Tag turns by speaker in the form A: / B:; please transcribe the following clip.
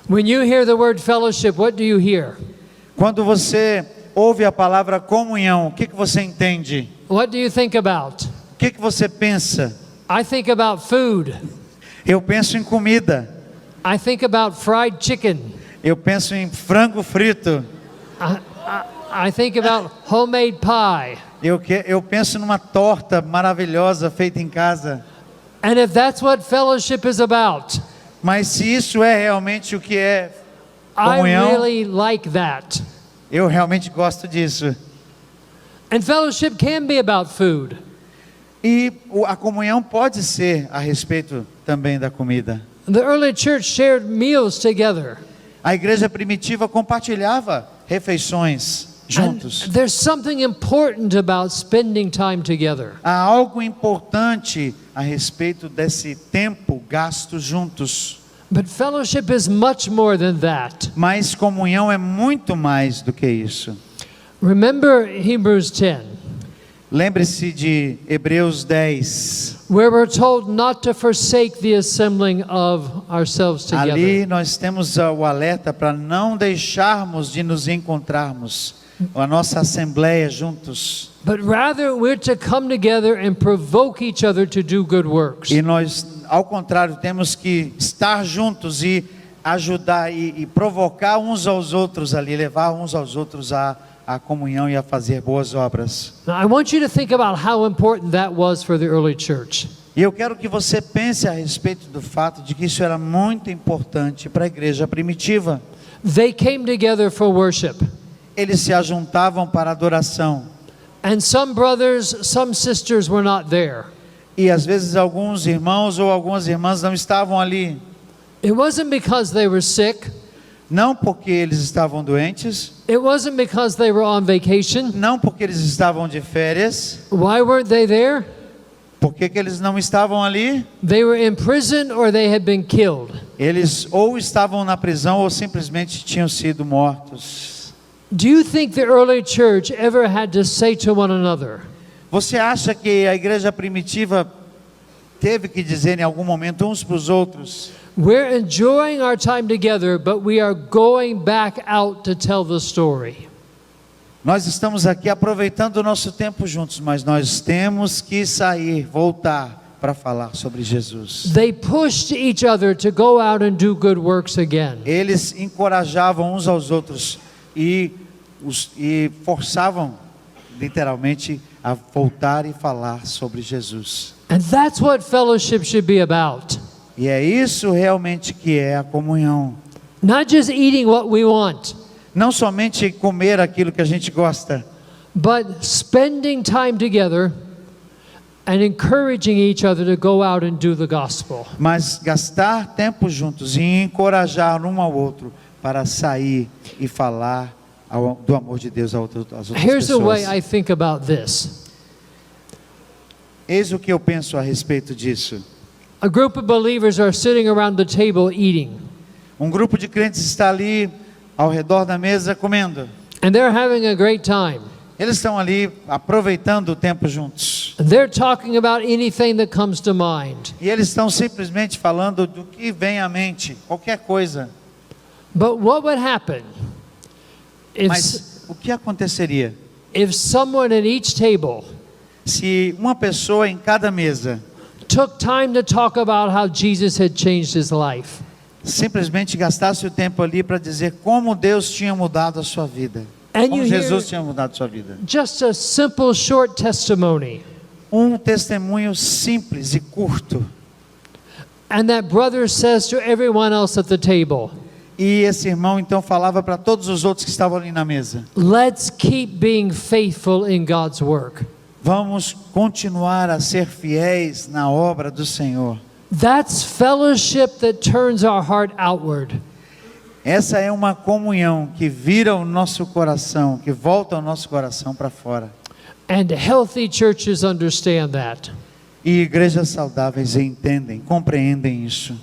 A: When you hear the word fellowship, what do you hear?
B: Quando você ouve a palavra comunhão, o que você entende?
A: What do you think about?
B: O que você pensa?
A: I think about food.
B: Eu penso em comida.
A: I think about fried chicken.
B: Eu penso em frango frito.
A: I think about homemade pie.
B: Eu penso numa torta maravilhosa feita em casa.
A: And if that's what fellowship is about,
B: Mas se isso é realmente o que é
A: I
B: comunhão,
A: really like that.
B: eu realmente gosto disso.
A: And fellowship can be about food.
B: E a comunhão pode ser a respeito também da comida.
A: The early church shared meals together.
B: A igreja primitiva compartilhava refeições juntos.
A: And there's something important about spending time together.
B: Há algo importante a respeito desse tempo gasto juntos.
A: But fellowship is much more than that.
B: Mas comunhão é muito mais do que isso.
A: Remember Hebrews 10.
B: Lembre-se de Hebreus 10.
A: Where we're told not to forsake the assembling of ourselves together.
B: Ali nós temos o alerta para não deixarmos de nos encontrarmos, a nossa assembleia juntos.
A: But rather we're to come together and provoke each other to do good works.
B: E nós, ao contrário, temos que estar juntos e ajudar e provocar uns aos outros ali, levar uns aos outros a comunhão e a fazer boas obras.
A: Now, I want you to think about how important that was for the early church.
B: E eu quero que você pense a respeito do fato de que isso era muito importante para a igreja primitiva.
A: They came together for worship.
B: Eles se ajuntavam para adoração.
A: And some brothers, some sisters were not there.
B: E às vezes alguns irmãos ou algumas irmãs não estavam ali.
A: It wasn't because they were sick.
B: Não porque eles estavam doentes.
A: It wasn't because they were on vacation.
B: Não porque eles estavam de férias.
A: Why weren't they there?
B: Por que eles não estavam ali?
A: They were in prison or they had been killed.
B: Eles ou estavam na prisão ou simplesmente tinham sido mortos.
A: Do you think the early church ever had to say to one another,
B: Você acha que a igreja primitiva teve que dizer em algum momento uns para os outros:
A: we're enjoying our time together, but we are going back out to tell the story?
B: nós estamos aqui aproveitando o nosso tempo juntos, mas nós temos que sair, voltar para falar sobre Jesus.
A: They pushed each other to go out and do good works again.
B: Eles encorajavam uns aos outros e forçavam literalmente a voltar e falar sobre Jesus.
A: And that's what fellowship should be about.
B: E é isso realmente que é a comunhão.
A: Not just eating what we want,
B: Não somente comer aquilo que a gente gosta,
A: but spending time together and encouraging each other to go out and do the gospel.
B: mas gastar tempo juntos e encorajar um ao outro para sair e falar do amor de Deus às outras
A: Here's the way
B: pessoas.
A: I think about this.
B: Eis o que eu penso a respeito disso.
A: A group of believers are sitting around the table eating,
B: Um grupo de crentes está ali ao redor da mesa comendo.
A: and they're having a great time.
B: Eles estão ali aproveitando o tempo juntos.
A: They're talking about anything that comes to mind.
B: E eles estão simplesmente falando do que vem à mente, qualquer coisa.
A: But what would happen
B: Mas o que aconteceria
A: if someone at each table
B: se uma pessoa em cada mesa
A: took time to talk about how Jesus had changed his life?
B: simplesmente gastasse o tempo ali para dizer como Deus tinha mudado a sua vida,
A: And
B: como
A: you hear
B: Jesus tinha mudado a sua vida.
A: just a simple short testimony.
B: Um testemunho simples e curto.
A: And that brother says to everyone else at the table,
B: E esse irmão então falava para todos os outros que estavam ali na mesa:
A: let's keep being faithful in God's work.
B: vamos continuar a ser fiéis na obra do Senhor.
A: That's fellowship that turns our heart outward.
B: Essa é uma comunhão que vira o nosso coração, que volta o nosso coração para fora.
A: And healthy churches understand that.
B: E igrejas saudáveis entendem, compreendem isso.